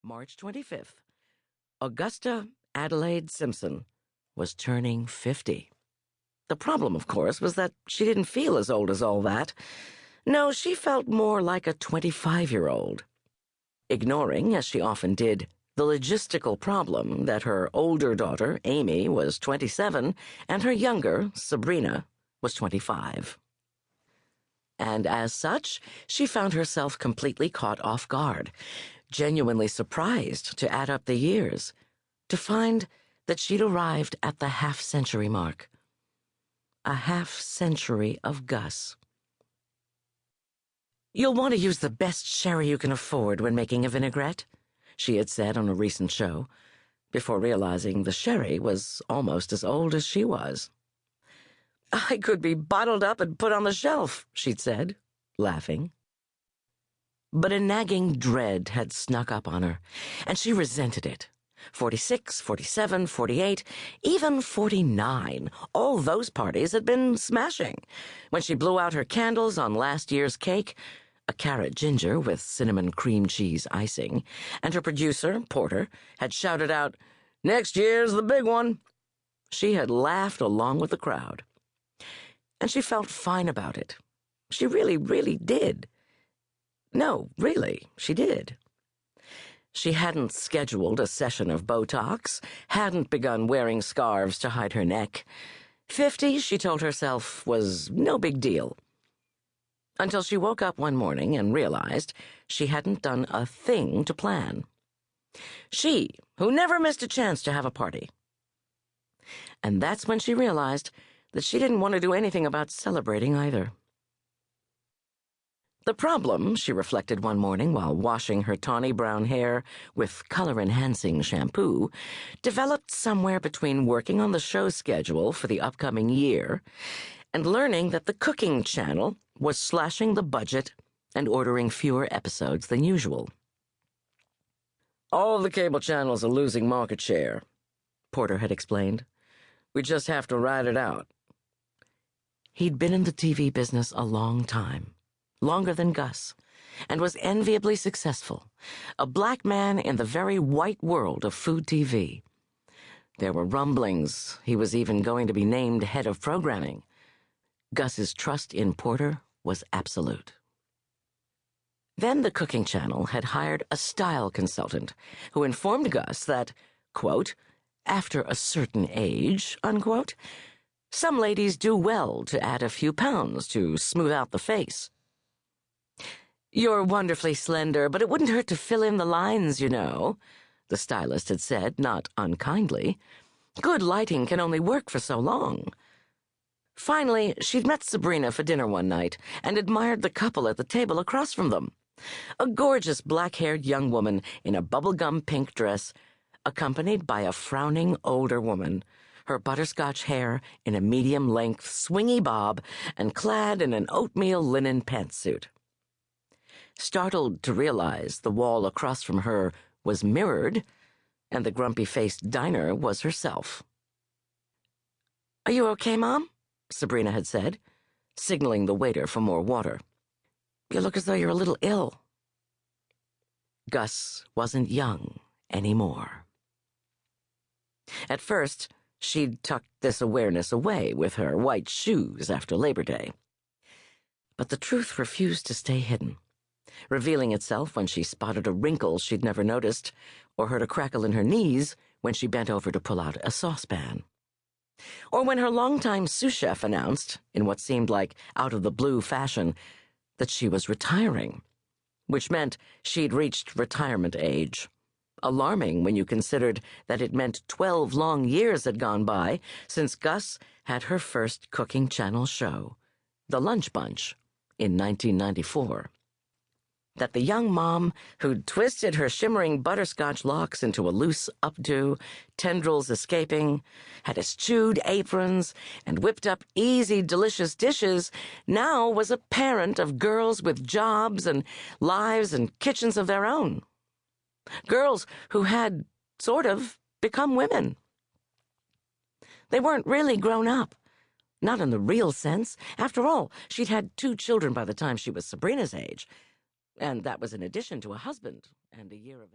March 25th, Augusta Adelaide Simpson was turning 50. The problem, of course, was that she didn't feel as old as all that. No, she felt more like a 25-year-old. Ignoring, as she often did, the logistical problem that her older daughter, Amy, was 27, and her younger, Sabrina, was 25. And as such, she found herself completely caught off guard, genuinely surprised to add up the years, to find that she'd arrived at the half-century mark. A half-century of Gus. "You'll want to use the best sherry you can afford when making a vinaigrette," she had said on a recent show, before realizing the sherry was almost as old as she was. "I could be bottled up and put on the shelf," she'd said, laughing. But a nagging dread had snuck up on her, and she resented it. 46, 47, 48, even 49, all those parties had been smashing. When she blew out her candles on last year's cake, a carrot ginger with cinnamon cream cheese icing, and her producer, Porter, had shouted out, "Next year's the big one," she had laughed along with the crowd. And she felt fine about it. She really, really did. No, really, she did. She hadn't scheduled a session of Botox, hadn't begun wearing scarves to hide her neck. 50, she told herself, was no big deal. Until she woke up one morning and realized she hadn't done a thing to plan. She, who never missed a chance to have a party. And that's when she realized that she didn't want to do anything about celebrating either. The problem, she reflected one morning while washing her tawny brown hair with color-enhancing shampoo, developed somewhere between working on the show schedule for the upcoming year and learning that the cooking channel was slashing the budget and ordering fewer episodes than usual. "All the cable channels are losing market share," Porter had explained. "We just have to ride it out." He'd been in the TV business a long time. Longer than Gus, and was enviably successful, a black man in the very white world of food TV. There were rumblings he was even going to be named head of programming. Gus's trust in Porter was absolute. Then the cooking channel had hired a style consultant who informed Gus that, quote, "after a certain age," unquote, some ladies do well to add a few pounds to smooth out the face. "You're wonderfully slender, but it wouldn't hurt to fill in the lines, you know," the stylist had said, not unkindly. "Good lighting can only work for so long." Finally, she'd met Sabrina for dinner one night and admired the couple at the table across from them. A gorgeous black-haired young woman in a bubblegum pink dress, accompanied by a frowning older woman, her butterscotch hair in a medium-length swingy bob and clad in an oatmeal linen pantsuit. Startled to realize the wall across from her was mirrored, and the grumpy-faced diner was herself. "Are you okay, Mom?" Sabrina had said, signaling the waiter for more water. "You look as though you're a little ill." Gus wasn't young anymore. At first, she'd tucked this awareness away with her white shoes after Labor Day. But the truth refused to stay hidden, revealing itself when she spotted a wrinkle she'd never noticed, or heard a crackle in her knees when she bent over to pull out a saucepan. Or when her longtime sous chef announced, in what seemed like out-of-the-blue fashion, that she was retiring, which meant she'd reached retirement age. Alarming when you considered that it meant 12 long years had gone by since Gus had her first cooking channel show, The Lunch Bunch, in 1994. That the young mom who'd twisted her shimmering butterscotch locks into a loose updo, tendrils escaping, had eschewed aprons, and whipped up easy, delicious dishes, now was a parent of girls with jobs and lives and kitchens of their own. Girls who had, sort of, become women. They weren't really grown up. Not in the real sense. After all, she'd had 2 children by the time she was Sabrina's age, and that was in addition to a husband and a year of